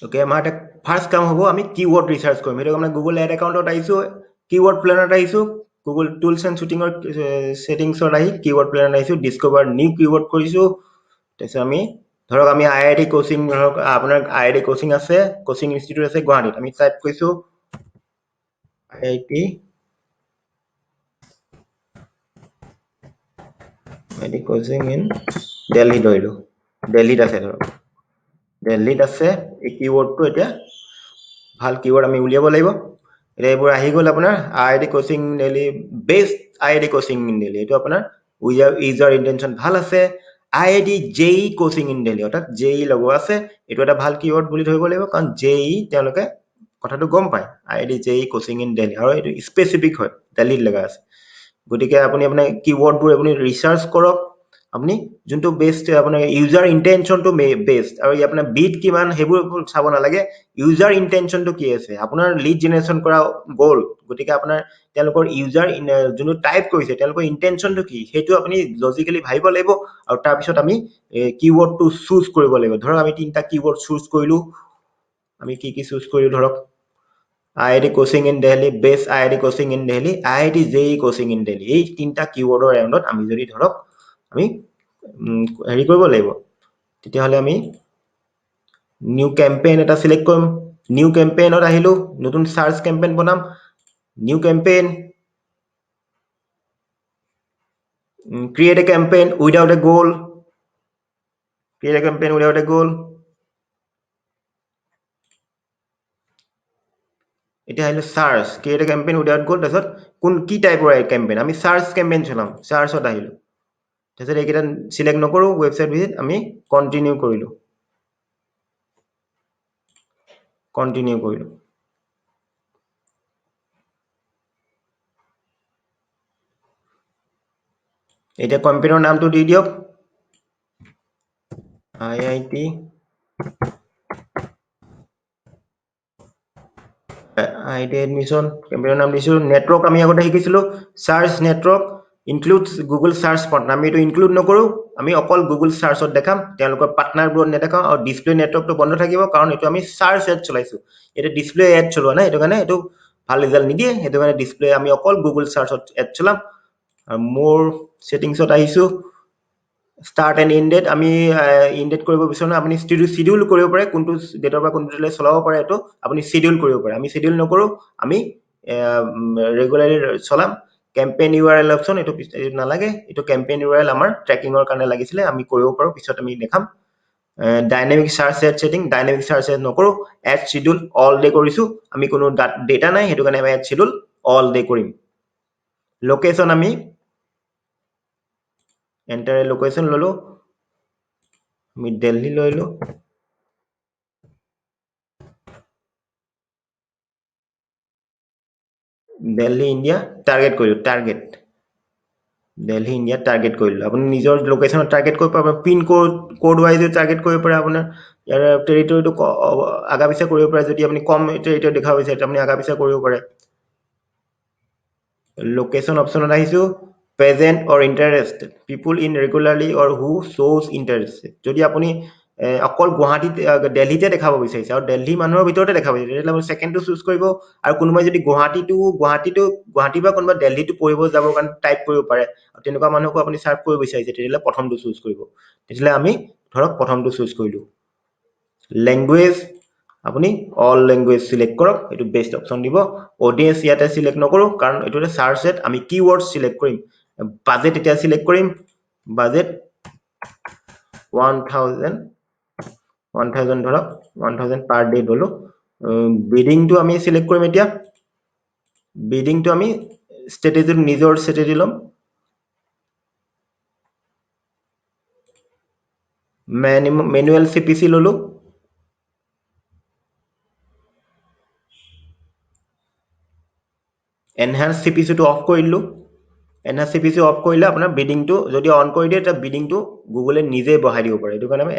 Okay আমাৰ এটা first কাম হ'ব আমি কিৱৰ্ড ৰিচাৰ্চ কৰিম সেইটো মানে গুগল এড একাউণ্টত আহিছোঁ কিৱৰ্ড প্লেনত আহিছোঁ গুগল টুলছ এণ্ড শ্বুটিঙৰ ছেটিংছত আহি কিৱৰ্ড প্লেনত আহিছোঁ ডিস্কভাৰ নিউ কিৱৰ্ড কৰিছোঁ তাৰপিছত আমি ধৰক আমি IIT কোচিং ধৰক আপোনাৰ IIT কোচিং আছে কোচিং ইনষ্টিটিউট আছে গুৱাহাটীত আমি টাইপ কৰিছোঁ IIT কোচিং ইন দিল্লী ধৰিলোঁ দিল্লীত আছে ধৰক দিল্লীত আছে এই কিৱৰ্ডটো এতিয়া ভাল কিৱৰ্ড আমি উলিয়াব লাগিব এতিয়া এইবোৰ আহি গ'ল আপোনাৰ IIT coaching Delhi best IIT coaching in Delhi এইটো আপোনাৰ ইউজাৰ ইণ্টেনশ্যন ভাল আছে IIT JEE coaching in Delhi অৰ্থাৎ JEE লগোৱা আছে এইটো এটা ভাল কিৱৰ্ড বুলি ধৰিব লাগিব কাৰণ JEE তেওঁলোকে কথাটো গম পায় IIT JEE coaching in Delhi আৰু এইটো স্পেচিফিক হয় দিল্লীত লগা আছে গতিকে আপুনি আপোনাৰ কিৱৰ্ডবোৰ আপুনি ৰিচাৰ্চ কৰক আপুনি যোনটো বেষ্ট আপোনাৰ ইউজাৰ ইণ্টেনশ্যনটো বেষ্ট আৰু আপোনাৰ বিট কিমান সেইবোৰ চাব নালাগে ইউজাৰ ইণ্টেনশ্যনটো কি আছে আপোনাৰ লিড জেনেৰেশ্যন কৰা গ'ল গতিকে আপোনাৰ তেওঁলোকৰ ইউজাৰ যোনটো টাইপ কৰিছে তেওঁলোকৰ ইণ্টেনশ্যনটো কি সেইটো আপুনি লজিকেলি ভাবিব লাগিব আৰু তাৰপিছত আমি কিৱৰ্ডটো চুজ কৰিব লাগিব ধৰক আমি তিনিটা কিৱৰ্ড চুজ কৰিলোঁ আমি কি চুজ কৰিলোঁ ধৰক IIT coaching in Delhi best IIT coaching in Delhi IIT JEE coaching in Delhi এই তিনিটা কিৱৰ্ডৰ ৰাউণ্ডত আমি যদি ধৰক আমি হেৰি কৰিব লাগিব তেতিয়াহ'লে আমি নিউ কেম্পেইন এটা সিলেক্ট কৰিম নিউ কেম্পেইনত আহিলোঁ নতুন সাৰ্চ কেম্পেইন বনাম new campaign create a campaign without a goal create a campaign without a goal এতিয়া আহিলোঁ search create a campaign without goal তাৰপিছত কোন কি টাইপৰ কেম্পেইন আমি সাৰ্চ কেম্পেইন চলাম সাৰ্চত আহিলোঁ তাৰপিছত এইকেইটা সিলেক্ট নকৰোঁ ৱেবছাইট ভিজিট আমি কণ্টিনিউ কৰিলোঁ এতিয়া কম্পেইনৰ নামটো দি দিয়ক IIT এডমিশ্যন কেম্পেইনৰ নাম দিছোঁ নেটৱৰ্ক আমি আগতে শিকিছিলোঁ search network includes Google search partner আমি এইটো ইনক্লুড নকৰোঁ আমি অকল গুগল সাৰ্চত দেখাম তেওঁলোকৰ পাৰ্টনাৰবোৰত নেদেখাওঁ আৰু ডিছপ্লে নেটৱৰ্কটো বন্ধ থাকিব কাৰণ এইটো আমি সাৰ্চ এড চলাইছোঁ এইটো ডিছপ্লে এড চলোৱা নাই সেইটো কাৰণে এইটো ভাল ৰিজাল্ট নিদিয়ে সেইটো কাৰণে ডিছপ্লে আমি অকল গুগল সাৰ্চত এড চলাম আৰু মোৰ ছেটিংছত আহিছোঁ ষ্টাৰ্ট এণ্ড ইন ডেট আমি ইন ডেট কৰিব বিচাৰোঁ না আপুনি শিডিউল কৰিব পাৰে কোনটো ডেটৰ পৰা কোনটো ডেটলৈ চলাব পাৰে এইটো আপুনি শিডিউল কৰিব পাৰে আমি শিডিউল নকৰোঁ আমি ৰেগুলাৰলি চলাম কেম্পেইন URL অপশ্যন এইটো নালাগে এইটো কেম্পেইন URL আমাৰ ট্ৰেকিঙৰ কাৰণে লাগিছিলে আমি কৰিব পাৰোঁ পিছত আমি দেখাম dynamic search ad setting dynamic search ad নকৰোঁ এড শিডিউল অল ডে কৰিছোঁ আমি কোনো ডেটা নাই সেইটো কাৰণে আমি ad schedule all day location লোকেশ্যন আমি এণ্টাৰ লোকেশ্যন ললোঁ আমি দিল্লী লৈলোঁ দিল্লী ইণ্ডিয়া টাৰ্গেট কৰিলোঁ দিল্লী ইণ্ডিয়া টাৰ্গেট কৰিলোঁ আপুনি নিজৰ লোকেশ্যনত টাৰ্গেট কৰিব পাৰে পিন কোড ৱাইজো টাৰ্গেট কৰিব পাৰে আপোনাৰ ইয়াৰ টেৰিটৰিটো আগা পিছা কৰিব পাৰে যদি আপুনি কম টেৰিটৰি দেখাব বিচাৰে আপুনি আগা পিছা কৰিব পাৰে লোকেশ্যন অপশ্যনত আহিছোঁ present or interested people in regularly or who শ্ব'জ ইণ্টাৰেষ্টেড যদি আপুনি অকল গুৱাহাটীত দিল্লীতে দেখাব বিচাৰিছে আৰু দিল্লী মানুহৰ ভিতৰতে দেখাব বিচাৰিছে তেতিয়াহ'লে আপুনি ছেকেণ্ডটো চুজ কৰিব আৰু কোনোবাই যদি গুৱাহাটীৰ পৰা কোনোবা দিল্লীটো পঢ়িব যাবৰ কাৰণে টাইপ কৰিব পাৰে আৰু তেনেকুৱা মানুহকো আপুনি চাৰ্ভ কৰিব বিচাৰিছে তেতিয়াহ'লে প্ৰথমটো চুজ কৰিব তেতিয়াহ'লে আমি ধৰক প্ৰথমটো চুজ কৰিলোঁ লেংগুৱেজ আপুনি অল লেংগুৱেজ সিলেক্ট কৰক এইটো বেষ্ট অপশ্যন দিব অডিয়েন্স ইয়াতে সিলেক্ট নকৰোঁ কাৰণ এইটো সাৰ্চ এড আমি কিৱৰ্ড সিলেক্ট কৰিম বাজেট এতিয়া সিলেক্ট কৰিম বাজেট 1000 ধৰক 1000 পাৰ ডে ধৰক বিডিংটো আমি সিলেক্ট কৰিম এতিয়া বিডিংটো আমি ষ্ট্ৰেটেজি নিজৰ ষ্ট্ৰেটেজি ল'ম মেনুৱেল CPC ললোঁ এনহান্স CPCটো অফ কৰি দিলোঁ এনহান্স CPC অফ কৰিলে আপোনাৰ বিডিংটো যদি অন কৰি দিয়ে তেতিয়া বিডিংটো গুগলে নিজে বঢ়াই দিব পাৰে এইটো কাৰণে আমি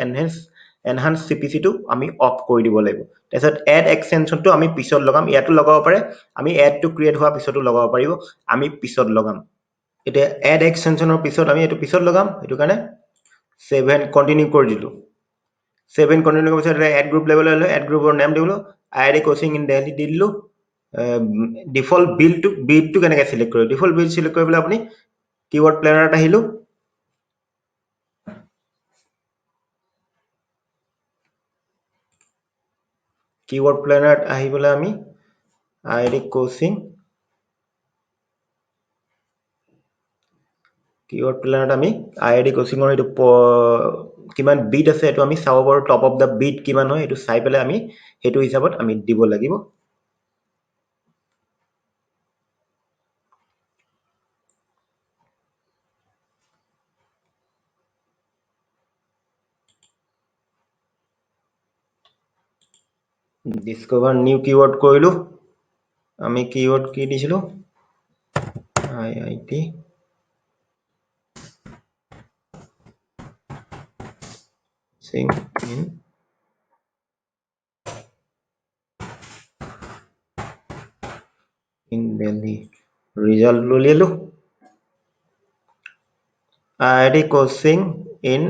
এনহান্স CPCটো আমি অফ কৰি দিব লাগিব তাৰপিছত এড এক্সটেনশ্যনটো আমি পিছত লগাম ইয়াতো লগাব পাৰে আমি এডটো ক্ৰিয়েট হোৱাৰ পিছতো লগাব পাৰিব আমি পিছত লগাম এতিয়া এড এক্সটেনশ্যনৰ পিছত আমি এইটো পিছত লগাম এইটো কাৰণে 7 কণ্টিনিউ কৰি দিলোঁ 7 কন্টিনিউ কৰাৰ পিছত এড গ্ৰুপ লেভেল হ'লে এড গ্ৰুপৰ নেম দিলোঁ IIT কোচিং ইন দিল্লী দি দিলোঁ ডিফল্ট বিটটো কেনেকৈ চিলেক্ট কৰিব ডিফল্ট বিট চিলেক্ট কৰিবলৈ আপুনি কিৱৰ্ড প্লেনাৰত আহিলোঁ কিৱৰ্ড প্লেনাৰত আহি পেলাই আমি IIT কোচিং কিৱৰ্ড প্লেনাৰত আমি IIT কোচিঙৰ এইটো কিমান বিট আছে এইটো আমি চাব পাৰোঁ টপ অফ দ্য বিট কিমান হয় এইটো চাই পেলাই আমি সেইটো হিচাপত আমি দিব লাগিব ডিসকভাৰ নিউ কিৱৰ্ড কৰিলোঁ আমি কিৱৰ্ড কি দিছিলোঁ IIT in Delhi result উলিয়ালোঁ IIT coaching in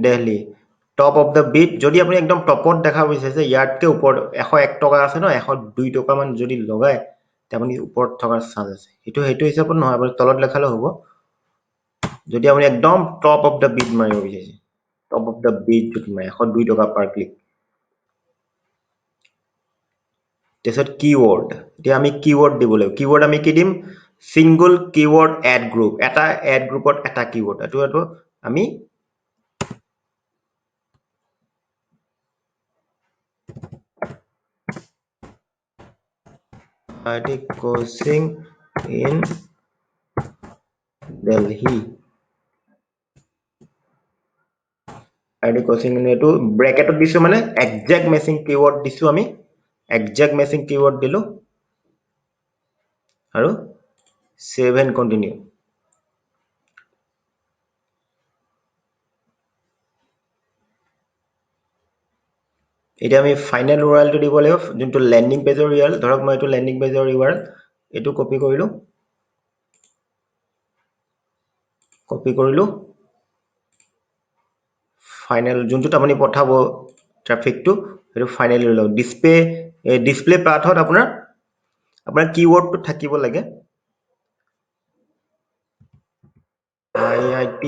Delhi top of the beat যদি আপুনি একদম টপত দেখা বিচাৰিছে ইয়াতকৈ ওপৰত 101 টকা আছে ন 102 টকামান যদি লগায় তেতিয়া আপুনি ওপৰত থকাৰ চান্স আছে সেইটো হিচাপত নহয় আপুনি তলত লেখালেও হ'ব যদি আপুনি একদম টপ অফ দ্য বিট মাৰিব বিচাৰিছে টপ অফ দ্য বিট যদি মাৰে 102 টকা পাৰ ক্লিক তাৰপিছত কিৱৰ্ড এতিয়া আমি কিৱৰ্ড দিব লাগিব কিৱৰ্ড আমি কি দিম সিংগল কিৱৰ্ড এড গ্ৰুপ এটা এড গ্ৰুপত এটা কিৱৰ্ড এইটো আমি IIT coaching in Delhi IIT coaching in এইটো ব্ৰেকেটত দিছো মানে একজেক্ট মেচিং কিৱৰ্ড দিছো আমি একজেক্ট মেচিং কিৱৰ্ড দিলো আৰু সেভ এণ্ড কন্টিনিউ এতিয়া আমি ফাইনেল URL-টো দিব লাগিব যোনটো লেন্ডিং পেজৰ URL ধৰক মই এইটো লেন্ডিং পেজৰ URL এইটো কপি কৰিলো ফাইনেল যোনটোত আপুনি পঠাব ট্ৰাফিকটো সেইটো ফাইনেল লৈ লওক ডিসপ্লে পাথত আপোনাৰ কিৱৰ্ডটো থাকিব লাগে IIT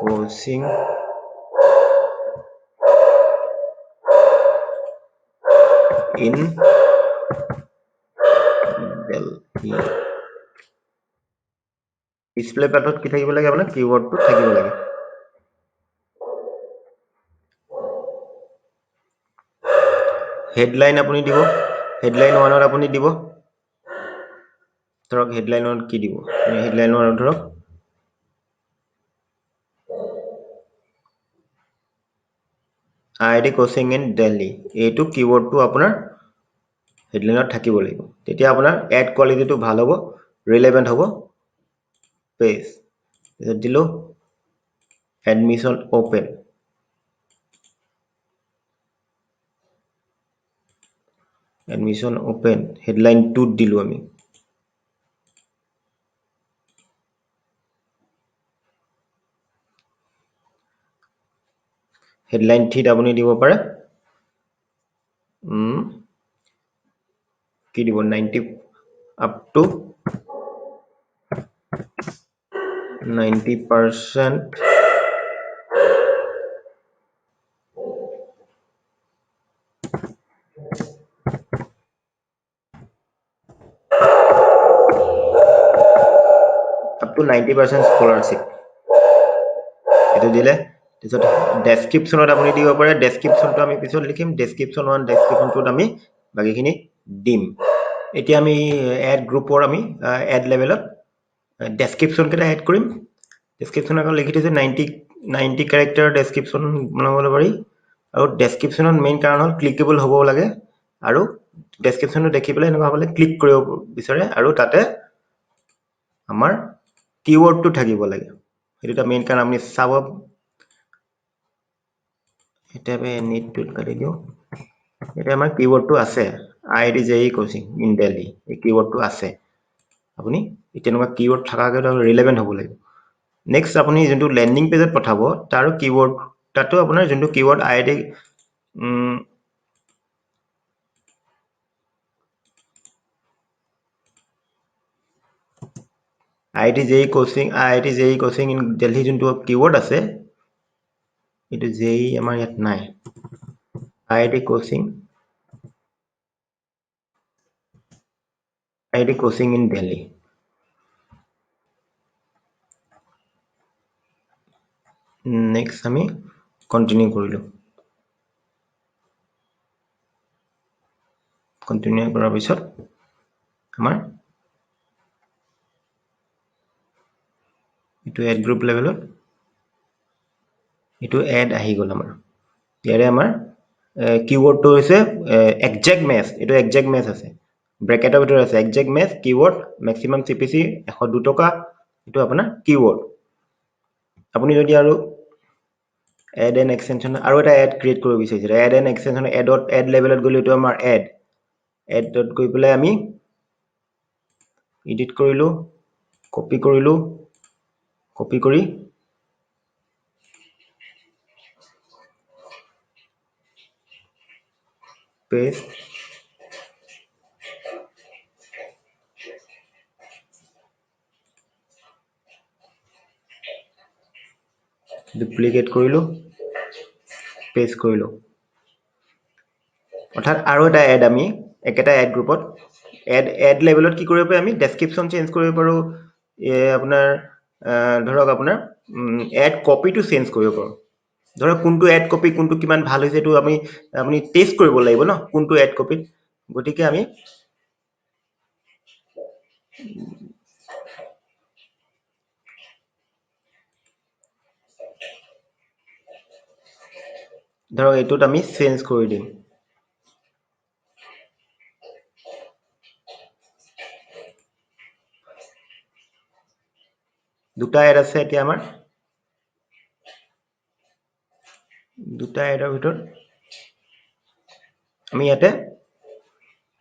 coaching in Delhi display পাথত কি থাকিব লাগে আপোনাৰ কিৱৰ্ডটো থাকিব লাগে হেডলাইন আপুনি দিব হেডলাইন 1ত আপুনি দিব ধৰক হেডলাইন 1ত কি দিব হেডলাইন 1ত ধৰক IIT coaching in Delhi এইটো কিৱৰ্ডটো আপোনাৰ হেডলাইনত থাকিব লাগিব তেতিয়া আপোনাৰ এড কোৱালিটিটো ভাল হ'ব ৰিলেভেন্ট হ'ব পেজ দিলো এডমিশন ওপেন হেডলাইন 2 দিলো আমি হেডলাইন 3 আপুনি দিব পাৰে কি দিব 90 up to 90% up to 90% scholarship এটো দিলে তাৰপিছত ডেসক্ৰিপচনত আপুনি দিব পাৰে ডেসক্ৰিপচনটো আমি পিছত লিখিম ডেসক্ৰিপচন 1 ডেসক্ৰিপচন 2 আমি বাকিখিনি দিম এতিয়া আমি এড গ্ৰুপৰ আমি এড লেভেলত ডেসক্ৰিপচন কেটা এড কৰিম ডেসক্ৰিপচন এখন লিখি দিছে 90 ক্যাৰেক্টাৰ ডেসক্ৰিপচন বনাবলৈ পাৰি আৰু ডেসক্ৰিপচনত মেইন কাৰণ হল ক্লিকেবল হ'ব লাগে আৰু ডেসক্ৰিপচনটো দেখি পেলাই এনেকুৱা হ'লে ক্লিক কৰিব বিচাৰে আৰু তাতে আমাৰ কিৱৰ্ডটো থাকিব লাগে এটা মেইন কাৰণ আমি চাব এটা নিড টু কাটি দিও এটা আমাৰ কিৱৰ্ডটো আছে IIT JEE coaching in Delhi এই কিৱৰ্ডটো আছে আপুনি তেনেকুৱা কিৱৰ্ড থকাকৈ ৰিলেভেণ্ট হ'ব লাগিব। নেক্সট আপুনি যোনটো লেণ্ডিং পেজত পঠাব তাৰো কিৱৰ্ড, তাতো আপোনাৰ যোনটো keyword IIT JEE coaching in Delhi যোনটো কিৱৰ্ড আছে, এইটো JEE আমাৰ ইয়াত নাই। IIT coaching in Delhi। Next আমি কণ্টিনিউ কৰিলোঁ। কণ্টিনিউ কৰাৰ পিছত আমাৰ এইটো এড গ্ৰুপ লেভেলত এইটো এড আহি গ'ল আমাৰ। ইয়াৰে আমাৰ কিৱৰ্ডটো হৈছে একজেক্ট মেচ। এইটো একজেক্ট মেচ আছে, ব্ৰেকেটৰ ভিতৰত আছে exact match keyword maximum CPC 102 টকা। এইটো আপোনাৰ কিৱৰ্ড। আপুনি যদি আৰু এড এন এক্সটেনশ্যন আৰু এটা এড ক্ৰিয়েট কৰিব বিচাৰিছে, এড এন এক্সটেনশ্যন এড লেভেলত গ'লে এইটো আমাৰ এডত গৈ পেলাই আমি এডিট কৰিলোঁ, কপি কৰিলোঁ, কপি কৰি পেষ্ট, ডুপ্লিকেট কৰিলোঁ, পেষ্ট কৰিলোঁ। অৰ্থাৎ আৰু এটা এড আমি একেটা এড গ্ৰুপত এড লেভেলত কি কৰিব পাৰি, আমি ডেছক্ৰিপশ্যন চেঞ্জ কৰিব পাৰোঁ। আপোনাৰ ধৰক আপোনাৰ এড কপিটো চেঞ্জ কৰিব পাৰোঁ। ধৰক কোনটো এড কপি কোনটো কিমান ভাল হৈছে এইটো আপুনি টেষ্ট কৰিব লাগিব ন, কোনটো এড কপিত। গতিকে আমি ধৰক এইটোত আমি চেঞ্জ কৰি দিম। দুটা এড আছে এতিয়া আমাৰ, দুটা এডৰ ভিতৰত আমি ইয়াতে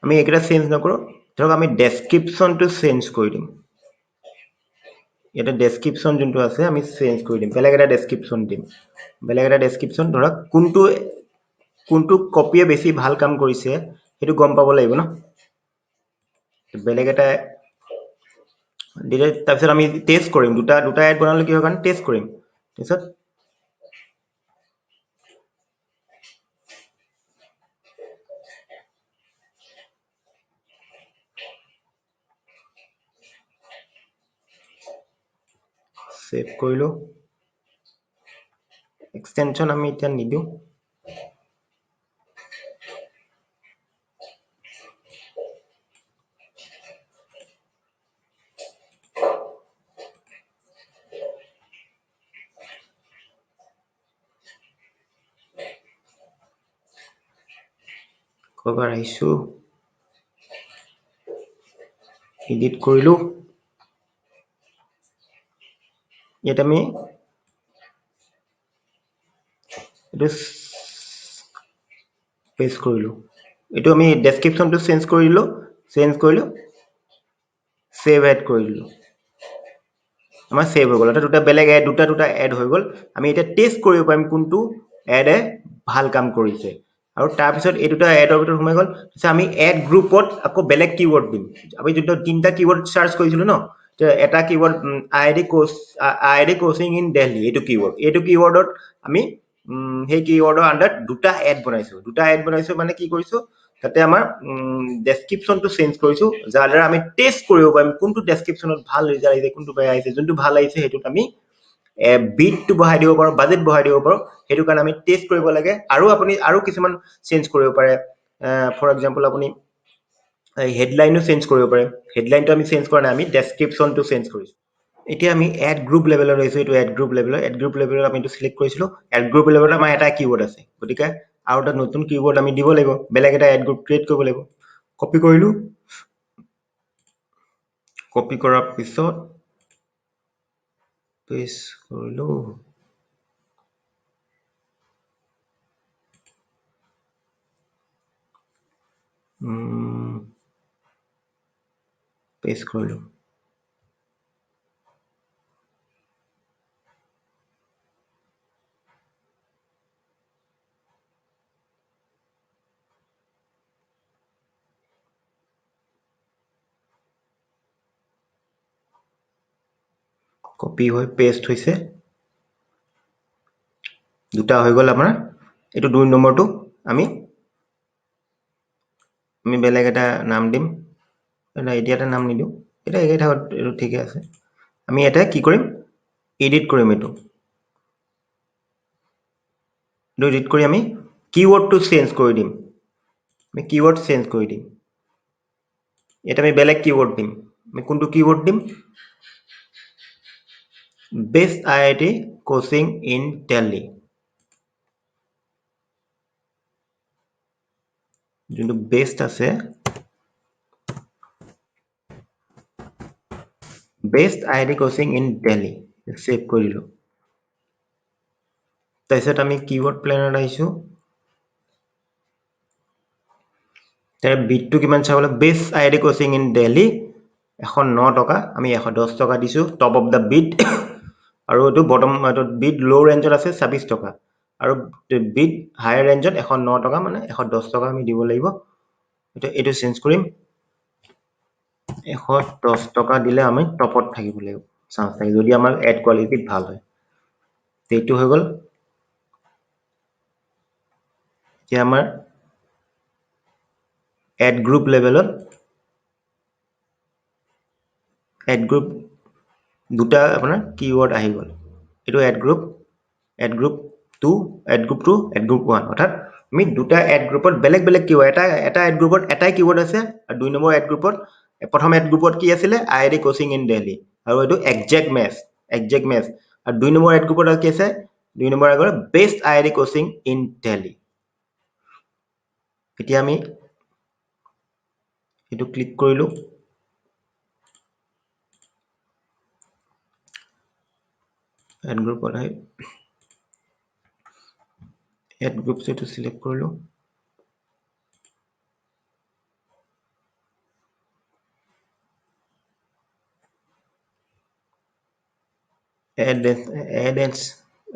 আমি এইকেইটা চেঞ্জ নকৰোঁ। ধৰক আমি ডেছক্ৰিপশ্যনটো চেঞ্জ কৰি দিম। ইয়াতে ডেছক্ৰিপশ্যন যোনটো আছে আমি চেঞ্জ কৰি দিম, বেলেগ এটা ডেছক্ৰিপশ্যন দিম। বেলেগ এটা ডেছক্ৰিপশ্যন ধৰক কোনটো কপিয়ে বেছি ভাল কাম কৰিছে সেইটো গম পাব লাগিব ন। বেলেগ এটা দিলে তাৰপিছত আমি টেষ্ট কৰিম। দুটা এড বনালে কি হয় কাৰণে টেষ্ট কৰিম। তাৰপিছত ছেভ কৰিলোঁ। এক্সটেনশ্যন আমি এতিয়া নিদিওঁ। ক'ৰবাৰ আহিছোঁ, এডিট কৰিলোঁ। ইয়াত আমি এইটো পেষ্ট কৰিলোঁ। এইটো আমি ডেছক্ৰিপশ্যনটো চেঞ্জ কৰিলোঁ, ছেভ এড কৰি দিলোঁ। আমাৰ ছেভ হৈ গ'ল। অৰ্থাৎ দুটা বেলেগ এড দুটা এড হৈ গ'ল। আমি এতিয়া টেষ্ট কৰিব পাৰিম কোনটো এডে ভাল কাম কৰিছে। আৰু তাৰপিছত এই দুটা এডৰ ভিতৰত সোমাই গ'ল। তাৰপিছত আমি এড গ্ৰুপত আকৌ বেলেগ কিৱৰ্ড দিম। আমি যোনটো তিনিটা কিৱৰ্ড চাৰ্চ কৰিছিলোঁ ন, এটা keyword IIT coaching in Delhi, এইটো কিৱৰ্ডত আমি সেই কিৱৰ্ডৰ আণ্ডাৰত দুটা এড বনাইছোঁ। মানে কি কৰিছোঁ, তাতে আমাৰ ডেছক্ৰিপশ্যনটো চেঞ্জ কৰিছোঁ, যাৰ দ্বাৰা আমি টেষ্ট কৰিব পাৰিম কোনটো ডেছক্ৰিপশ্যনত ভাল ৰিজাল্ট আহিছে, কোনটো বেয়া আহিছে। যোনটো ভাল আহিছে সেইটোত আমি বিটটো বঢ়াই দিব পাৰোঁ, বাজেট বঢ়াই দিব পাৰোঁ। সেইটো কাৰণে আমি টেষ্ট কৰিব লাগে। আৰু আপুনি আৰু কিছুমান চেঞ্জ কৰিব পাৰে। ফৰ এক্সাম্পল আপুনি হেডলাইনো চেঞ্জ কৰিব পাৰে। হেডলাইনটো আমি চেঞ্জ কৰা নাই, আমি ডেছক্ৰিপশ্যনটো চেঞ্জ কৰিছোঁ। এতিয়া আমি এড গ্ৰুপ লেভেলত আহিছোঁ। এইটো এড গ্ৰুপ লেভেলত আমি এইটো চিলেক্ট কৰিছিলোঁ। এড গ্ৰুপ লেভেলত আমাৰ এটা কিৱৰ্ড আছে, গতিকে আৰু এটা নতুন কিৱৰ্ড আমি দিব লাগিব, বেলেগ এটা এড গ্ৰুপ ক্ৰিয়েট কৰিব লাগিব। কপি কৰিলোঁ। কপি কৰাৰ পিছত পেষ্ট কৰিলোঁ। পেষ্ট কৰিলোঁ। কপি হৈ পেষ্ট হৈছে দুটা হৈ গ'ল আপোনাৰ এইটো 2 নম্বৰটো আমি বেলেগ এটা নাম দিম এতিয়া এটা নাম নিদিওঁ এটা একে ঠাইত এইটো ঠিকে আছে আমি এটা কি কৰিম এডিট কৰিম এইটো এডিট কৰি আমি কিৱৰ্ডটো চেঞ্জ কৰি দিম আমি কিৱৰ্ড চেঞ্জ কৰি দিম এটা আমি বেলেগ কিৱৰ্ড দিম আমি কোনটো কিৱৰ্ড দিম best IIT coaching in Delhi যোনটো বেষ্ট আছে best IIT coaching in Delhi save কৰি দিলোঁ তাৰপিছত আমি কিৱৰ্ড প্লেনাৰত আহিছোঁ তাৰ বিটটো কিমান চাবলৈ best IIT coaching in Delhi 109 টকা আমি 110 টকা দিছোঁ টপ অফ দ্য বিট আৰু এইটো বটম বিট ল' ৰেঞ্জত আছে 26 টকা আৰু বিট হাই ৰেঞ্জত 109 টকা মানে 110 টকা আমি দিব লাগিব এইটো চেঞ্জ কৰিম 110 টকা দিলে আমি টপত থাকিব লাগিব চান্স থাকে যদি আমাৰ এড কোৱালিটি ভাল হয় এইটো হৈ গ'ল এতিয়া আমাৰ এড গ্ৰুপ লেভেলত এড গ্ৰুপ দুটা আপোনাৰ কিৱৰ্ড আহি গ'ল এইটো ad group 2 ad group 2 ad group 1 অৰ্থাৎ আমি দুটা এড গ্ৰুপত বেলেগ বেলেগ কিৱৰ্ড এটা এড গ্ৰুপত এটাই কিৱৰ্ড আছে আৰু 2 নম্বৰ এড গ্ৰুপত প্ৰথম এড গ্ৰুপত কি আছিলে IIT কোচিং ইন দিল্লী আৰু এইটো একজেক্ট মেচ আৰু 2 নম্বৰ এড গ্ৰুপত কি আছে 2 নম্বৰ আগৰ best IIT coaching in Delhi এতিয়া আমি এইটো ক্লিক কৰিলো এড গ্ৰুপত আহি এড গ্ৰুপছ এইটো সিলেক্ট কৰিলো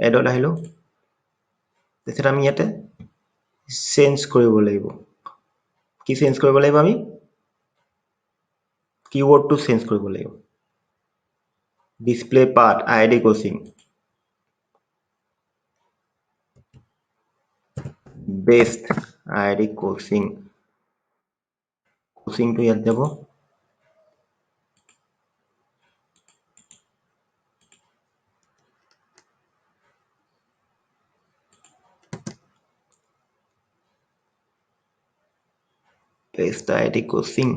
এডত আহিলো তাৰপিছত আমি ইয়াতে চেঞ্জ কৰিব লাগিব কি চেঞ্জ কৰিব লাগিব আমি কিৱৰ্ডটো চেঞ্জ কৰিব লাগিব display path IIT coaching best IIT কোচিংটো ইয়াত যাব বেষ্ট IIT কোচিং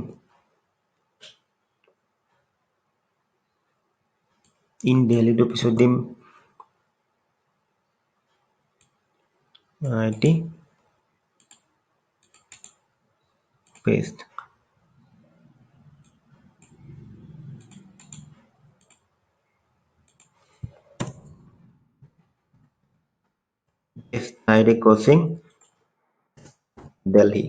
ইন দিল্লীটো পিছত দিম IIT best IIT coaching Delhi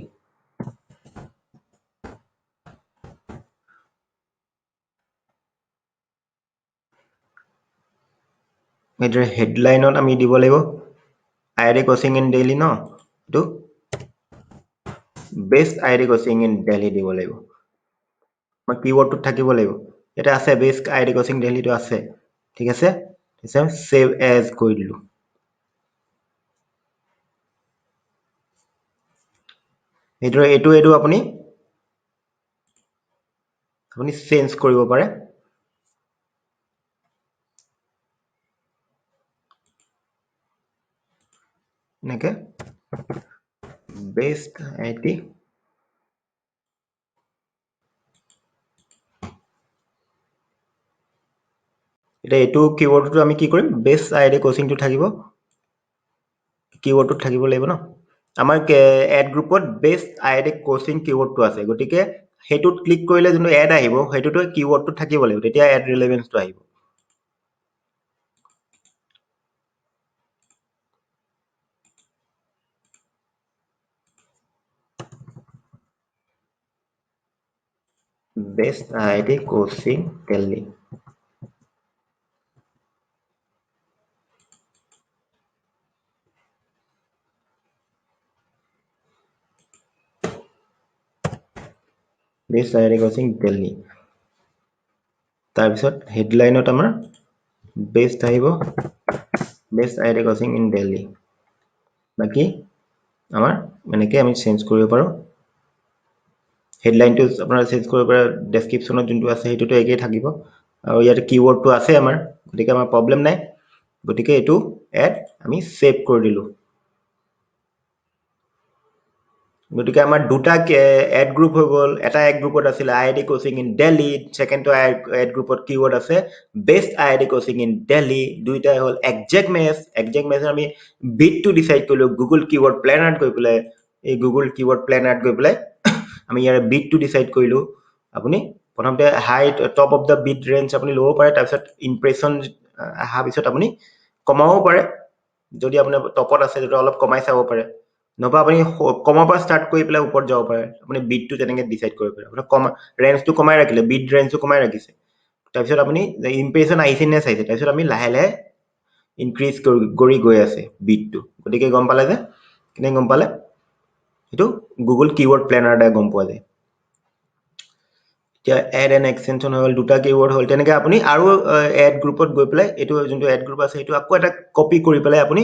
এইটোৰ হেডলাইনত আমি দিব লাগিব IIT কোচিং ইন দিল্লী ন এইটো best IIT coaching in Delhi দিব লাগিব মই কিৱৰ্ডটো থাকিব লাগিব এটা আছে বেষ্ট IIT কোচিং দিল্লীটো আছে ঠিক আছে সেভ এজ কৰি দিলো এইটো আপুনি চেঞ্জ কৰিব পাৰে এনেকে বেষ্ট IIT এটা এইটো কিৱৰ্ডটো আমি কি কৰিম বেষ্ট IIT কোচিংটো থাকিব কিৱৰ্ডটো থাকিব লাগিব ন আমাৰ এড গ্ৰুপত বেষ্ট IIT কোচিং কিৱৰ্ডটো আছে গতিকে সেইটোত ক্লিক কৰিলে যোনটো এড আহিব সেইটোতো কিৱৰ্ডটো থাকিব লাগিব তেতিয়া এড ৰিলেভেন্সটো আহিব best IIT coaching Delhi best IIT coaching Delhi তাৰপিছত হেডলাইনত আমাৰ বেষ্ট আহিব best ID coaching in Delhi বাকি আমাৰ এনেকৈ আমি চেঞ্জ কৰিব পাৰোঁ হেডলাইনটো আপোনাৰ চেঞ্জ কৰিব পাৰে ডেছক্ৰিপশ্যনত যোনটো আছে সেইটোতো একেই থাকিব আৰু ইয়াতে কিৱৰ্ডটো আছে আমাৰ গতিকে আমাৰ প্ৰব্লেম নাই গতিকে এইটো এড আমি সেভ কৰি দিলোঁ গতিকে আমাৰ দুটা এড গ্ৰুপ হৈ গ'ল এটা এড গ্ৰুপত আছিলে আইআইটি কোচিং ইন দিল্লী ছেকেণ্ডটো এড গ্ৰুপত কিৱৰ্ড আছে best IIT coaching in Delhi দুইটাই হ'ল একজেক্ট মেচ আমি বিটটো ডিচাইড কৰিলোঁ গুগল কিৱৰ্ড প্লেনাৰত গৈ পেলাই এই গুগল কিৱৰ্ড প্লেনাৰত গৈ পেলাই আমি ইয়াৰে বিটটো ডিচাইড কৰিলোঁ আপুনি প্ৰথমতে high top of the bid range আপুনি ল'ব পাৰে তাৰপিছত ইমপ্ৰেশ্যন অহাৰ পিছত আপুনি কমাবও পাৰে যদি আপোনাৰ টপত আছে তেতিয়া অলপ কমাই চাব পাৰে নহবা আপুনি কমৰ পৰা ষ্টাৰ্ট কৰি পেলাই ওপৰত যাব পাৰে আপুনি বিটটো তেনেকৈ ডিচাইড কৰিব পাৰে আপোনাৰ ৰেঞ্জটো কমাই ৰাখিলে বিট ৰেঞ্জটো কমাই ৰাখিছে তাৰপিছত আপুনি ইমপ্ৰেশ্যন আহিছে নে চাইছে তাৰপিছত আমি লাহে লাহে ইনক্ৰিজ কৰি গৈ আছে বিটটো গতিকে গম পালে যে কেনেকৈ গম পালে এইটো গুগল কিৱৰ্ড প্লেনাৰ দ্বাৰা গম পোৱা যায় এতিয়া এড এন এক্সটেনশ্যন হৈ গ'ল দুটা কিৱৰ্ড হ'ল তেনেকৈ আপুনি আৰু এড গ্ৰুপত গৈ পেলাই এইটো যোনটো এড গ্ৰুপ আছে সেইটো আকৌ এটা কপি কৰি পেলাই আপুনি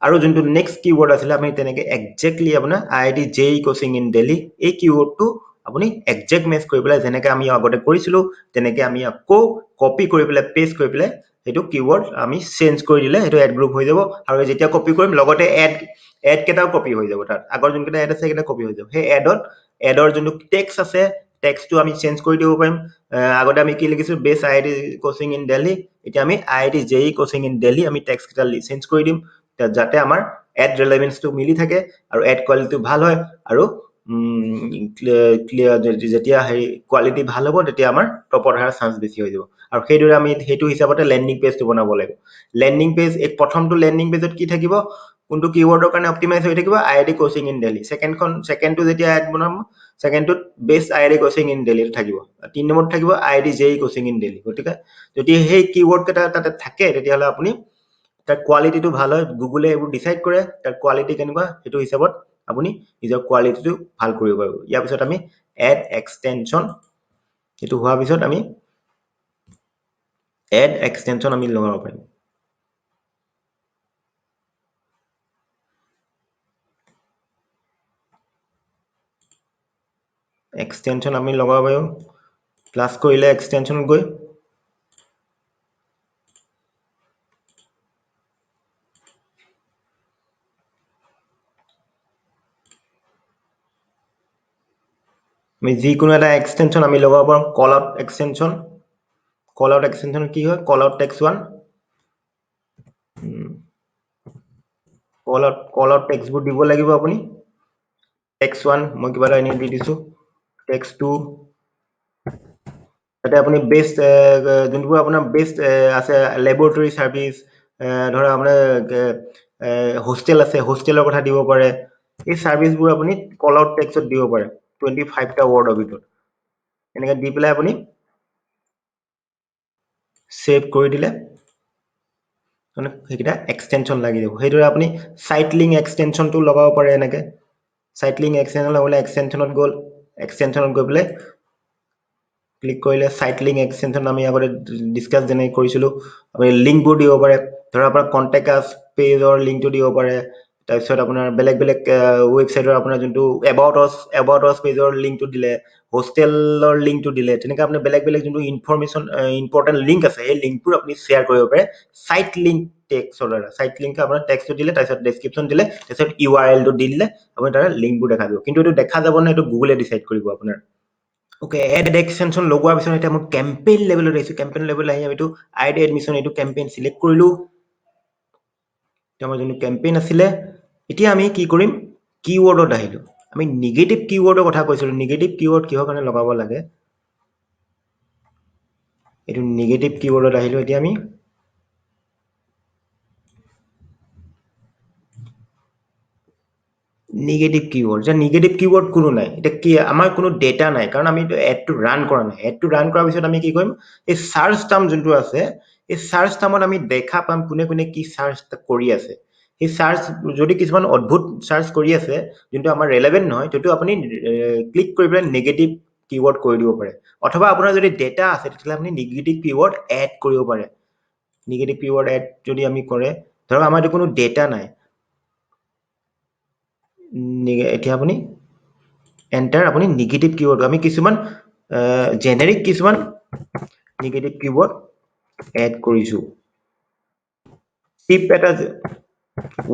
আৰু যোনটো নেক্সট কিৱৰ্ড আছিলে আপুনি তেনেকৈ একজেক্টলি আপোনাৰ আইআইটি জেই কোচিং ইন দিল্লী এই কিৱৰ্ডটো আপুনি একজেক্ট মেচ কৰি পেলাই যেনেকৈ আমি আগতে কৰিছিলোঁ তেনেকৈ আমি আকৌ কপি কৰি পেলাই পেষ্ট কৰি পেলাই সেইটো কিৱৰ্ড আমি চেঞ্জ কৰি দিলে সেইটো এড গ্ৰুপ হৈ যাব আৰু যেতিয়া কপি কৰিম লগতে এড কেইটাও কপি হৈ যাব তাত আগৰ যোনকেইটা এড আছে সেইকেইটা কপি হৈ যাব সেই এডৰ যোনটো টেক্সট আছে টেক্সটটো আমি চেঞ্জ কৰি দিব পাৰিম আগতে আমি কি লিখিছোঁ best IIT coaching in Delhi এতিয়া আমি আইআইটি জেই কোচিং ইন দিল্লী আমি টেক্সট কেইটা চেঞ্জ কৰি দিম যাতে আমাৰ এড ৰেলেভেন্সটো মিলি থাকে আৰু এড কোৱালিটিটো ভাল হয় আৰু যেতিয়া হেৰি কোৱালিটি ভাল হ'ব তেতিয়া আমাৰ টপত অহাৰ চান্স বেছি হৈ যাব আৰু সেইদৰে আমি সেইটো হিচাপতে লেণ্ডিং পেজটো বনাব লাগিব লেণ্ডিং পেজ এই প্ৰথমটো লেণ্ডিং পেজত কি থাকিব কোনটো কিৱৰ্ডৰ কাৰণে অপ্টিমাইজ হৈ থাকিব আইআইটি কোচিং ইন দিল্লী ছেকেণ্ডটো যেতিয়া এড বনাম ছেকেণ্ডটোত best IIT coaching in Delhi থাকিব 3 নম্বৰত থাকিব আইআইটি জেই কোচিং ইন দিল্লী গতিকে যদি সেই কিৱৰ্ড কেইটা তাতে থাকে তেতিয়াহ'লে আপুনি তাৰ কোৱালিটিটো ভাল হয় গুগলে এইবোৰ ডিচাইড কৰে তাৰ কোৱালিটি কেনেকুৱা সেইটো হিচাপত আপুনি নিজৰ কোৱালিটিটো ভাল কৰিব পাৰিব ইয়াৰ পিছত আমি এড এক্সটেনশ্যন এইটো হোৱাৰ পিছত আমি এড এক্সটেনশ্যন আমি লগাব পাৰিম এক্সটেনশ্যন আমি লগাব পাৰিম প্লাছ কৰিলে এক্সটেনশ্যনত গৈ আমি যিকোনো এটা এক্সটেনশ্যন আমি লগাব পাৰোঁ কল আউট এক্সটেনশ্যন কি হয় কল আউট টেক্স 1 কল আউট টেক্সবোৰ দিব লাগিব আপুনি টেক্স 1 মই কিবা এটা এনে দি দিছোঁ টেক্স 2 তাতে আপুনি বেষ্ট যোনবোৰ আপোনাৰ বেষ্ট আছে লেবৰেটৰী ছাৰ্ভিচ ধৰা আপোনাৰ হোষ্টেল আছে হোষ্টেলৰ কথা দিব পাৰে এই ছাৰ্ভিচবোৰ আপুনি কল আউট টেক্সত দিব পাৰে 25টা ৱৰ্ডৰ ভিতৰত এনেকৈ দি পেলাই আপুনি ছেভ কৰি দিলে সেইকেইটা এক্সটেনশ্যন লাগি যাব সেইদৰে আপুনি চাইট লিংক এক্সটেনশ্যনটো লগাব পাৰে এনেকৈ চাইট লিংক এক্সটেনশ্যন লগাবলৈ এক্সটেনশ্যনত গৈ পেলাই ক্লিক কৰিলে চাইট লিংক এক্সটেনশ্যন আমি আগতে ডিছকাছ যেনেকৈ কৰিছিলোঁ আপুনি লিংকবোৰ দিব পাৰে ধৰা আপোনাৰ কণ্টেক্ট আছ পেজৰ লিংকটো দিব পাৰে তাৰপিছত আপোনাৰ বেলেগ ৱেবছাইটৰ আপোনাৰ যোনটো এবাউট আছ পেজৰ লিংকটো দিলে হোষ্টেলৰ লিংকটো দিলে তেনেকৈ আপুনি বেলেগ যোনটো ইনফৰমেশ্যন ইম্পৰ্টেণ্ট লিংক আছে সেই লিংকবোৰ আপুনি শ্বেয়াৰ কৰিব পাৰে চাইট লিংক টেক্সৰ দ্বাৰা চাইট লিংক আপোনাৰ টেক্সটো দিলে তাৰপিছত ডেছক্ৰিপশ্যন দিলে তাৰপিছত URL-টো দি দিলে আপুনি তাৰ লিংকবোৰ দেখা যাব কিন্তু এইটো দেখা যাব নে এইটো গুগলে ডিচাইড কৰিব আপোনাৰ ওকে এড এক্সটেনশ্যন লগোৱাৰ পিছত এতিয়া মই কেম্পেইন লেভেলত আহিছোঁ কেম্পেইন লেভেল আহি আমি এইটো আইডি এডমিশ্যন এইটো কেম্পেইন চিলেক্ট কৰিলোঁ এতিয়া আমাৰ যোনটো কেম্পেইন আছিলে এতিয়া আমি কি কৰিম কিৱৰ্ডত আহিলোঁ আমি নিগেটিভ কিৱৰ্ডৰ কথা কৈছিলোঁ নিগেটিভ কিৱৰ্ড কিহৰ কাৰণে লগাব লাগে এইটো নিগেটিভ কিৱৰ্ডত আহিলোঁ এতিয়া আমি নিগেটিভ কিৱৰ্ড কোনো নাই এতিয়া কি আমাৰ কোনো ডেটা নাই কাৰণ আমি এডটো ৰান কৰা নাই এডটো ৰান কৰাৰ পিছত আমি কি কৰিম এই চাৰ্চ টাৰ্ম যোনটো আছে এই চাৰ্চ টাৰ্মত আমি দেখা পাম কোনে কি চাৰ্চ কৰি আছে সেই চাৰ্চ যদি কিছুমান অদ্ভুত চাৰ্চ কৰি আছে যোনটো আমাৰ ৰেলেভেণ্ট নহয় সেইটো আপুনি ক্লিক কৰি পেলাই নিগেটিভ কিৱৰ্ড কৰি দিব পাৰে অথবা আপোনাৰ যদি ডেটা আছে তেতিয়াহ'লে আপুনি নিগেটিভ কিৱৰ্ড এড কৰিব পাৰে নিগেটিভ কিৱৰ্ড এড যদি আমি কৰে ধৰক আমাৰ কোনো ডেটা নাই এতিয়া আপুনি এণ্টাৰ আপুনি নিগেটিভ কিৱৰ্ড আমি কিছুমান জেনেৰিক কিছুমান নিগেটিভ কিৱৰ্ড এড কৰিছো টিপ এটা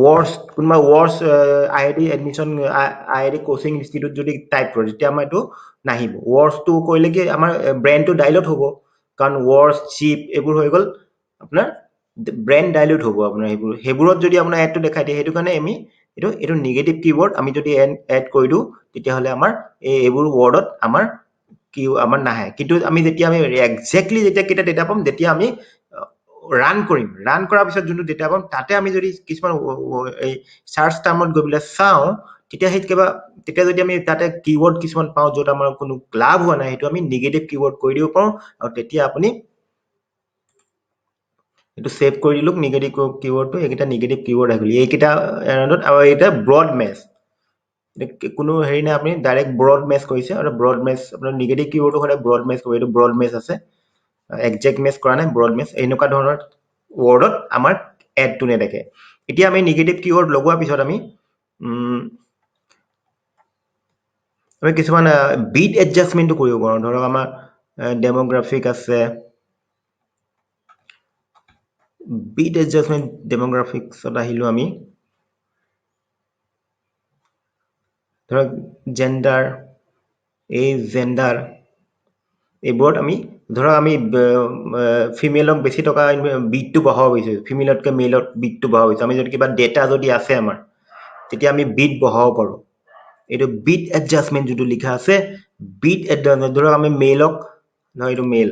ৱৰ্ডছ কোনোবা words IIT admission IIT coaching institute যদি টাইপ কৰে তেতিয়া আমাৰ এইটো নাহিব ৱৰ্ডছটো কৰিলে কি আমাৰ ব্ৰেইনটো ডাইলট হ'ব কাৰণ ৱৰ্ডছ চিপ এইবোৰ হৈ গ'ল আপোনাৰ ব্ৰেইন ডাইলট হ'ব আপোনাৰ সেইবোৰত যদি আপোনাৰ এডটো দেখাই দিয়ে সেইটো কাৰণে আমি এইটো নিগেটিভ কিৱৰ্ড আমি যদি এড কৰি দিওঁ তেতিয়াহ'লে আমাৰ এইবোৰ ৱৰ্ডত আমাৰ আমাৰ নাহে কিন্তু আমি যেতিয়া আমি একজেক্টলি যেতিয়া কেইটা ডেটা পাম তেতিয়া আমি ৰান কৰিম ৰান কৰাৰ পিছত যোনটো ডেটা পাম তাতে আমি যদি কিছুমান এই চাৰ্চ টাৰ্মত গৈ পেলাই চাওঁ তেতিয়া সেই তেতিয়া যদি আমি তাতে কিৱৰ্ড কিছুমান পাওঁ য'ত আমাৰ কোনো লাভ হোৱা নাই সেইটো আমি নিগেটিভ কিৱৰ্ড কৰি দিব পাৰোঁ আৰু তেতিয়া আপুনি এইটো সেভ কৰি দিলক নিগেটিভ কিৱৰ্ডটো এইকেইটা নিগেটিভ কিৱৰ্ড আহিল এইকেইটা এৰাউণ্ডত আৰু এইটা ব্ৰড মেচ কোনো হেৰি নাই আপুনি ডাইৰেক্ট ব্ৰড মেচ কৰিছে আৰু ব্ৰড মেচ আপোনাৰ নিগেটিভ কিৱৰ্ডটো সদায় ব্ৰড মেচ কৰিব এইটো ব্ৰড মেচ আছে একজেক্ট মেচ কৰা নাই ব্ৰড মেচ এনেকুৱা ধৰণৰ ৱৰ্ডত আমাৰ এডটো নেদেখে এতিয়া আমি নিগেটিভ কিৱৰ্ড লগোৱাৰ পিছত আমি কিছুমান বিট এডজাষ্টমেণ্টটো কৰিব পাৰোঁ ধৰক আমাৰ ডেম'গ্ৰাফিক আছে বিট এডজাষ্টমেণ্ট ডেম'গ্ৰাফিক্সত আহিলোঁ আমি ধৰক জেণ্ডাৰ জেণ্ডাৰ এইবোৰত আমি ধৰক আমি ফিমেলক বেছি টকা বিটটো বঢ়াব বিচাৰিছোঁ ফিমেলতকৈ মেলত বিটটো বঢ়াব বিচাৰিছোঁ আমি যদি কিবা ডেটা যদি আছে আমাৰ তেতিয়া আমি বিট বঢ়াব পাৰোঁ এইটো বিট এডজাষ্টমেণ্ট যিটো লিখা আছে বিট এডজাষ্টমেণ্ট ধৰক আমি মেলক নহয় এইটো মেল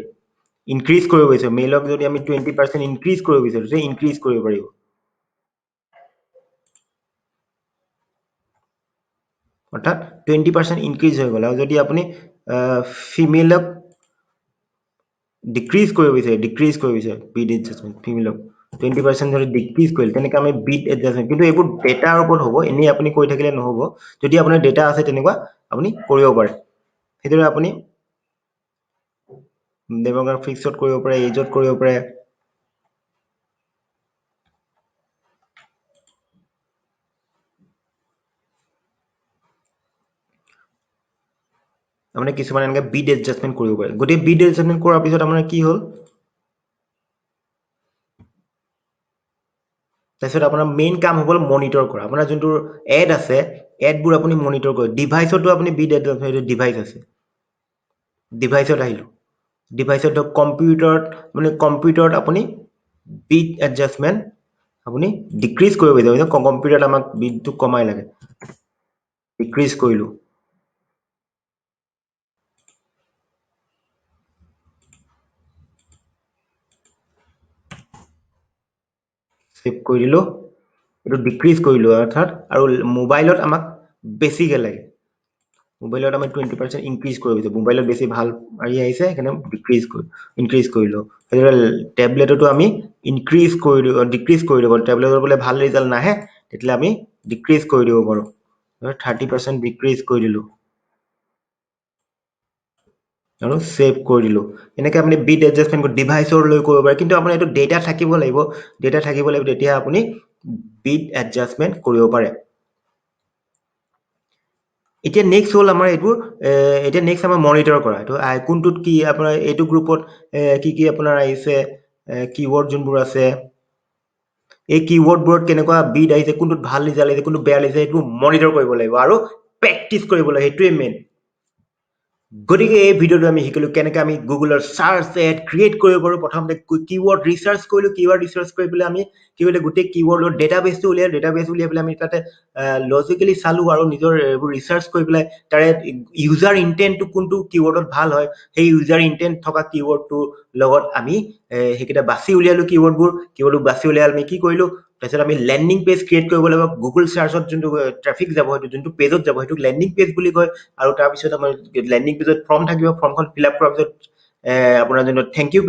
ইনক্ৰিজ কৰিব বিচাৰোঁ মেলক যদি আমি 20% ইনক্ৰিজ কৰিব বিচাৰোঁ তেতিয়া ইনক্ৰিজ কৰিব পাৰিব অৰ্থাৎ 20% ইনক্ৰিজ হৈ গ'ল আৰু যদি আপুনি ফিমেলক ডিক্ৰিজ কৰিব বিচাৰে বিট এডজাষ্টমেণ্ট ফিমেলক 20% যদি ডিক্ৰিজ কৰিলে তেনেকৈ আমি বিট এডজাষ্টমেণ্ট কিন্তু এইবোৰ ডেটাৰ ওপৰত হ'ব এনেই আপুনি কৈ থাকিলে নহ'ব যদি আপোনাৰ ডেটা আছে তেনেকুৱা আপুনি কৰিব পাৰে সেইদৰে আপুনি ডেম'গ্ৰাফিক্সত কৰিব পাৰে এজত কৰিব পাৰে আপুনি কিছুমান এনেকৈ বিট এডজাষ্টমেণ্ট কৰিব পাৰে গতিকে বিট এডজাষ্টমেণ্ট কৰাৰ পিছত আপোনাৰ কি হ'ল তাৰপিছত আপোনাৰ মেইন কাম হৈ গ'ল মনিটৰ কৰা আপোনাৰ যোনটো এড আছে এডবোৰ আপুনি মনিটৰ কৰে ডিভাইচতো আপুনি বিট এডজাষ্টমেণ্ট ডিভাইচ আছে ডিভাইচত আহিলোঁ ডিভাইচত ধৰক কম্পিউটাৰত আপুনি বিট এডজাষ্টমেণ্ট আপুনি ডিক্ৰিজ কৰিব বিচাৰে কম্পিউটাৰত আমাক বিটটো কমাই লাগে ডিক্ৰিজ কৰিলোঁ সেভ কৰি দিলোঁ এইটো ডিক্ৰিজ কৰিলোঁ অৰ্থাৎ আৰু মোবাইলত আমাক বেছিকৈ লাগে মোবাইলত আমি 20% ইনক্ৰিজ কৰিব বিচাৰোঁ মোবাইলত বেছি ভাল মাৰি আহিছে সেইকাৰণে ইনক্ৰিজ কৰিলোঁ সেইদৰে টেবলেটতো আমি ইনক্ৰিজ কৰি দিওঁ ডিক্ৰিজ কৰি দিব টেবলেটত বোলে ভাল ৰিজাল্ট নাহে তেতিয়াহ'লে আমি ডিক্ৰিজ কৰি দিব পাৰোঁ 30% ডিক্ৰিজ কৰি দিলোঁ আৰু সেভ কৰি দিলোঁ এনেকৈ আপুনি বিট এডজাষ্টমেণ্ট ডিভাইচৰ লৈ কৰিব পাৰে কিন্তু আপোনাৰ এইটো ডেটা থাকিব লাগিব তেতিয়া আপুনি বিট এডজাষ্টমেণ্ট কৰিব পাৰে এতিয়া নেক্সট হ'ল আমাৰ এইবোৰ এতিয়া নেক্সট আমাৰ মনিটৰ কৰা এইটো কোনটোত কি আপোনাৰ এইটো গ্ৰুপত কি আপোনাৰ আহিছে কিৱৰ্ড যোনবোৰ আছে এই কিৱৰ্ডবোৰত কেনেকুৱা বিট আহিছে কোনটোত ভাল ৰিজাল্ট আহিছে কোনটো বেয়া লাগিছে সেইটো মনিটৰ কৰিব লাগিব আৰু প্ৰেক্টিচ কৰিব লাগিব সেইটোৱে মেইন গতিকে এই ভিডিঅ'টো আমি শিকিলোঁ কেনেকৈ আমি গুগলৰ চাৰ্চ এড ক্ৰিয়েট কৰিব পাৰোঁ প্ৰথমতে কিৱৰ্ড ৰিচাৰ্চ কৰিলোঁ কিৱৰ্ড ৰিচাৰ্চ কৰি পেলাই আমি কি কৰিলে গোটেই কিৱৰ্ডৰ ডেটাবেছটো উলিয়াই পেলাই আমি তাতে লজিকেলি চালোঁ আৰু নিজৰ এইবোৰ ৰিচাৰ্চ কৰি পেলাই তাৰে ইউজাৰ ইণ্টেণ্টটো কোনটো কিৱৰ্ডত ভাল হয় সেই ইউজাৰ ইণ্টেণ্ট থকা কিৱৰ্ডটোৰ লগত আমি সেইকেইটা বাছি উলিয়ালোঁ কিৱৰ্ডবোৰ বাছি উলিয়াই আমি কি কৰিলোঁ তাৰপিছত আমি লেণ্ডিং পেজ ক্ৰিয়েট কৰিব লাগিব গুগল চাৰ্চত যোনটো ট্ৰেফিক যাব সেইটো যোনটো পেজত যাব সেইটো লেণ্ডিং পেজ বুলি কয় আৰু তাৰপিছত আমাৰ লেণ্ডিং পেজত ফৰ্ম থাকিব ফৰ্মখন ফিল আপ কৰাৰ পিছত আপোনাৰ যোনটো থেংক ইউ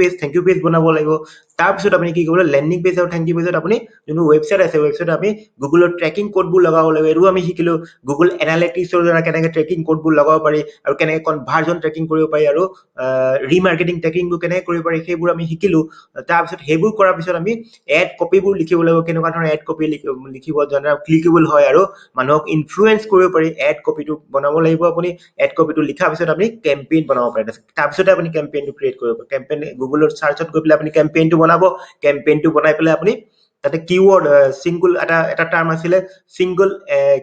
পেজ বনাব লাগিব তাৰপিছত আপুনি কি কৰিব লেণ্ডিং পেজ আৰু থেংক ইউ পেজত আপুনি যোনটো ৱেবছাইট আছে ৱেবছাইট আমি গুগলৰ ট্ৰেকিং কোডবোৰ লগাব লাগিব এৰো আমি শিকিলো গুগল এনালিটিক্সৰ দ্বাৰা কেনেকৈ ট্ৰেকিং কোডবোৰ লগাব পাৰি আৰু কেনেকৈ কনভাৰ্জন ট্ৰেকিং কৰিব পাৰি আৰু ৰিমাৰ্কেটিং ট্ৰেকিংবোৰ কেনেকৈ কৰিব পাৰি সেইবোৰ আমি শিকিলো তাৰপিছত সেইবোৰ কৰাৰ পিছত আমি এড কপিবোৰ লিখিব লাগিব কেনেকুৱা ধৰণৰ এড কপি লিখিব যেনে ক্লিকেবল হয় আৰু মানুহক ইনফ্লুৱেঞ্চ কৰিব পাৰি এড কপিটো বনাব লাগিব আপুনি এড কপিটো লিখাৰ পিছত আপুনি কেম্পেইন বনাব পাৰে তাৰপিছতে আপুনি কেম্পেইনটো ক্ৰিয়েট কৰিব কেম্পেইন গুগলৰ চাৰ্চত গৈ পেলাই আপুনি কেম্পেইনটো বনাব কেম্পেইনটো বনাই পেলাই আপুনি তাতে কিৱৰ্ড সিঙ্গল এটা টাৰ্ম আছিলে সিঙ্গল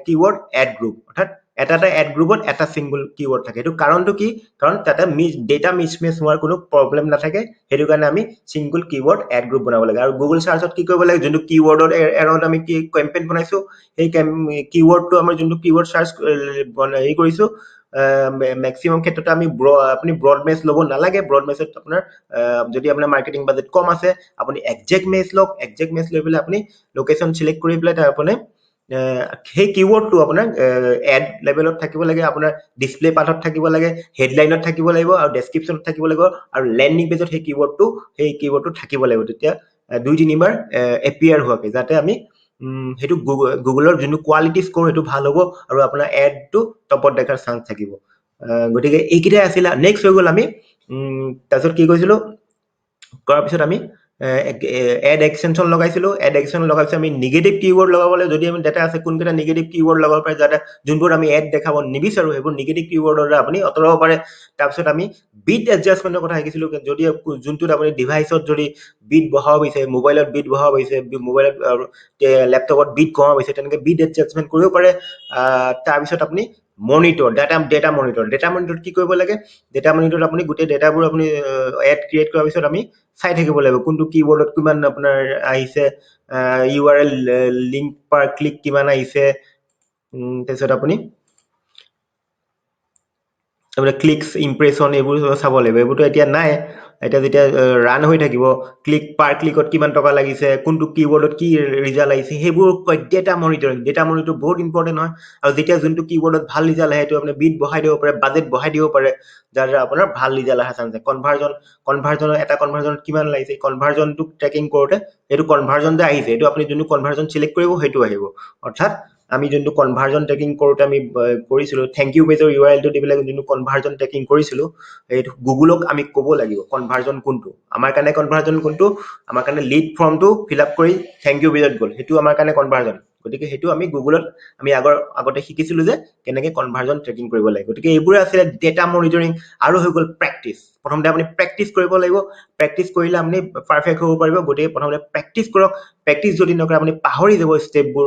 কিৱৰ্ড এড গ্ৰুপ অৰ্থাৎ এটা এড গ্ৰুপত এটা সিঙ্গল কিৱৰ্ড থাকে এইটো কাৰণটো কি কাৰণ তাতে ডেটা মিছমেচ হোৱাৰ কোনো প্ৰবলেম নাথাকে সেইটো কাৰণে আমি সিঙ্গল কিৱৰ্ড এড গ্ৰুপ বনাব লাগে আৰু গুগল চাৰ্চত কি কৰিব লাগে যোনটো কিৱৰ্ডৰ এৰৰত আমি কি কেম্পেইন বনাইছো সেই কিৱৰ্ডটো আমাৰ যোনটো কিৱৰ্ড চাৰ্চ হেৰি কৰিছো মেক্সিমাম ক্ষেত্ৰত আমি আপুনি ব্ৰড মেচ ল'ব নালাগে ব্ৰড মেচত আপোনাৰ যদি আপোনাৰ মাৰ্কেটিং বাজেট কম আছে আপুনি একজেক্ট মেচ লওক একজেক্ট মেচ লৈ পেলাই আপুনি লোকেশ্যন সিলেক্ট কৰি পেলাই তাৰ আপুনি সেই কিৱৰ্ডটো আপোনাৰ এড লেভেলত থাকিব লাগে আপোনাৰ ডিসপ্লে পাথত থাকিব লাগে হেডলাইনত থাকিব লাগিব আৰু ডেসক্ৰিপচনত থাকিব লাগিব আৰু লেণ্ডিং পেজত সেই কিৱৰ্ডটো থাকিব লাগিব তেতিয়া দুই তিনিবাৰ এপিয়াৰ হোৱাকে যাতে আমি সেইটো গুগলৰ যোনটো কোৱালিটি স্কোৰ সেইটো ভাল হ'ব আৰু আপোনাৰ এডটো টপত দেখাৰ চান্স থাকিব গতিকে এইকেইটাই আছিল নেক্সট হৈ গ'ল আমি তাৰপিছত কি কৈছিলো কৰাৰ পিছত আমি এড এক্সটেনশন লগাইছিলো এড এক্সটেনশন লগাৰ পিছত আমি নিগেটিভ কিৱৰ্ড লগাবলৈ যদি আমি ডাটা আছে কোনকেইটা নিগেটিভ কিৱৰ্ড লগাব পাৰে যাতে যোনবোৰ আমি এড দেখাব নিবিচাৰো সেইবোৰ নিগেটিভ কিৱৰ্ডৰ আপুনি আঁতৰাব পাৰে তাৰপিছত আমি বিট এডজাষ্টমেন্টৰ কথা শিকিছিলো যদি যোনটোত আপুনি ডিভাইচত যদি বিট বঢ়াব বিচাৰে মোবাইলত বিট বঢ়াব বিচাৰে মোবাইলত ল্যাপটপত বিট কমাব বিচাৰে তেনেকৈ বিট এডজাষ্টমেন্ট কৰিব পাৰে তাৰপিছত আপুনি মনিটৰ ডেটা মনিটৰ কি কৰিব লাগে ডেটা মনিটৰত আপুনি গোটেই ডেটাবোৰ আপুনি এড ক্ৰিয়েট কৰাৰ পিছত আমি চাই থাকিব লাগিব কোনটো কিৱৰ্ডত কিমান আপোনাৰ আহিছে ইউআৰএল লিংক পাৰ ক্লিক কিমান আহিছে তাৰপিছত আপুনি ক্লিকস ইমপ্ৰেছন এইবোৰ চাব লাগিব এইবোৰতো এতিয়া নাই এটা যেতিয়া ৰান হৈ থাকিব ক্লিক পাৰ ক্লিকত কিমান টকা লাগিছে কোনটো কিৱৰ্ডত কি ৰিজাল্ট আহিছে সেইবোৰ ডেটা মনিটৰ বহুত ইম্পৰ্টেন্ট হয় আৰু যেতিয়া যোনটো কিৱৰ্ডত ভাল ৰিজাল্ট আহে সেইটো আপুনি বিট বঢ়াই দিব পাৰে বাজেট বঢ়াই দিব পাৰে যাৰ দ্বাৰা আপোনাৰ ভাল ৰিজাল্ট অহা চান্স কনভাৰ্জন এটা কনভাৰ্জনত কিমান লাগিছে কনভাৰ্জনটো ট্ৰেকিং কৰোতে এইটো কনভাৰ্জন যে আহিছে এইটো আপুনি যোনটো কনভাৰ্জন সিলেক্ট কৰিব সেইটো আহিব অৰ্থাৎ আমি যোনটো কনভাৰ্জন ট্ৰেকিং কৰোতে আমি কৰিছিলো থ্যাংক ইউ পেজৰ ইউআৰএলটো দি পেলাই যোনটো কনভাৰ্জন ট্ৰেকিং কৰিছিলো এইটো গুগলক আমি ক'ব লাগিব কনভাৰ্জন কোনটো আমাৰ কাৰণে কনভাৰ্জন কোনটো আমাৰ কাৰণে লিড ফৰ্মটো ফিল আপ কৰি থ্যাংক ইউ পেজত গ'ল সেইটো আমাৰ কাৰণে কনভাৰ্জন গতিকে সেইটো আমি গুগলত আমি আগতে শিকিছিলো যে কেনেকৈ কনভাৰ্জন ট্ৰেকিং কৰিব লাগে গতিকে এইবোৰে আছিল ডেটা মনিটৰিং আৰু হৈ গ'ল প্ৰেক্টিছ প্ৰথমতে আপুনি প্ৰেক্টিছ কৰিব লাগিব প্ৰেক্টিছ কৰিলে আপুনি পাৰফেক্ট হ'ব পাৰিব গতিকে প্ৰথমতে প্ৰেক্টিছ কৰক প্ৰেক্টিছ যদি নকৰে আপুনি পাহৰি যাব ষ্টেপবোৰ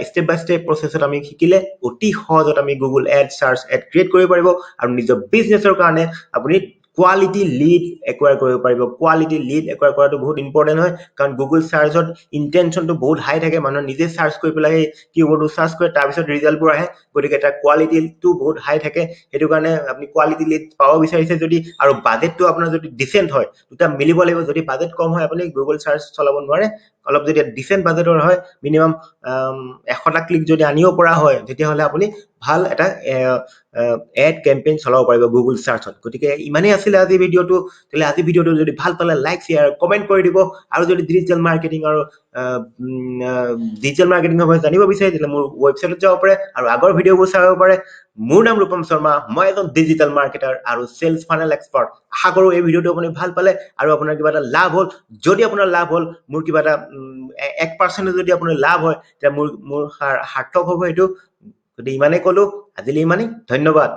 ষ্টেপ বাই ষ্টেপ প্ৰচেছত আমি শিকিলে অতি সহজত আমি Google ad search ad create কৰিব পাৰিব আৰু নিজৰ বিজনেছৰ কাৰণে আপুনি কোৱালিটি লিড একুৱায়াৰ কৰিব পাৰিব কোৱালিটি লিড একুৱায়াৰ কৰাটো বহুত ইম্পৰ্টেন্ট হয় কাৰণ গুগল চাৰ্চত ইন্টেনশনটো বহুত হাই থাকে মানুহে নিজে চাৰ্চ কৰি পেলাই কিৱৰ্ডটো চাৰ্চ কৰে তাৰপিছত ৰিজাল্টবোৰ আহে গতিকে এটা কোৱালিটিটো বহুত হাই থাকে সেইটো কাৰণে আপুনি কোৱালিটি লিড পাব বিচাৰিছে যদি আৰু বাজেটটো আপোনাৰ যদি ডিসেন্ট হয় দুটা মিলিব লাগিব যদি বাজেট কম হয় আপুনি গুগল চাৰ্চ চলাব নোৱাৰে অলপ যদি ডিসেন্ট বাজেটৰ হয় মিনিমাম 100টা ক্লিক যদি আনিব পৰা হয় তেতিয়াহ'লে আপুনি ভাল এটা এড কেম্পেইন চলাব পাৰিব গুগল চাৰ্চত গতিকে ইমানেই আছিল আজি ভিডিঅ'টো তেলে আজি ভিডিঅ'টো যদি ভাল পালে লাইক শেয়াৰ কমেন্ট কৰি দিব আৰু যদি ডিজিটেল মাৰ্কেটিং আৰু ডিজিটেল মাৰ্কেটিংৰ বিষয়ে জানিব বিচাৰে তেলে মোৰ ৱেবছাইটত যাব পাৰে আৰু আগৰ ভিডিঅ'বোৰ চাব পাৰে মোৰ নাম ৰূপম শৰ্মা মই এজন ডিজিটেল মাৰ্কেটাৰ আৰু সেলছ ফানেল এক্সপাৰ্ট আশা কৰো এই ভিডিঅ'টো আপুনি ভাল পালে আৰু আপোনাৰ কিবা এটা লাভ হ'ল যদি আপোনাৰ লাভ হ'ল মোৰ কিবা এটা 1% যদি আপোনাৰ লাভ হয় তেতিয়া মোৰ সাৰ্থক হ'ব এইটো গতিকে ইমানেই ক'লো আজিলৈ ইমানেই ধন্যবাদ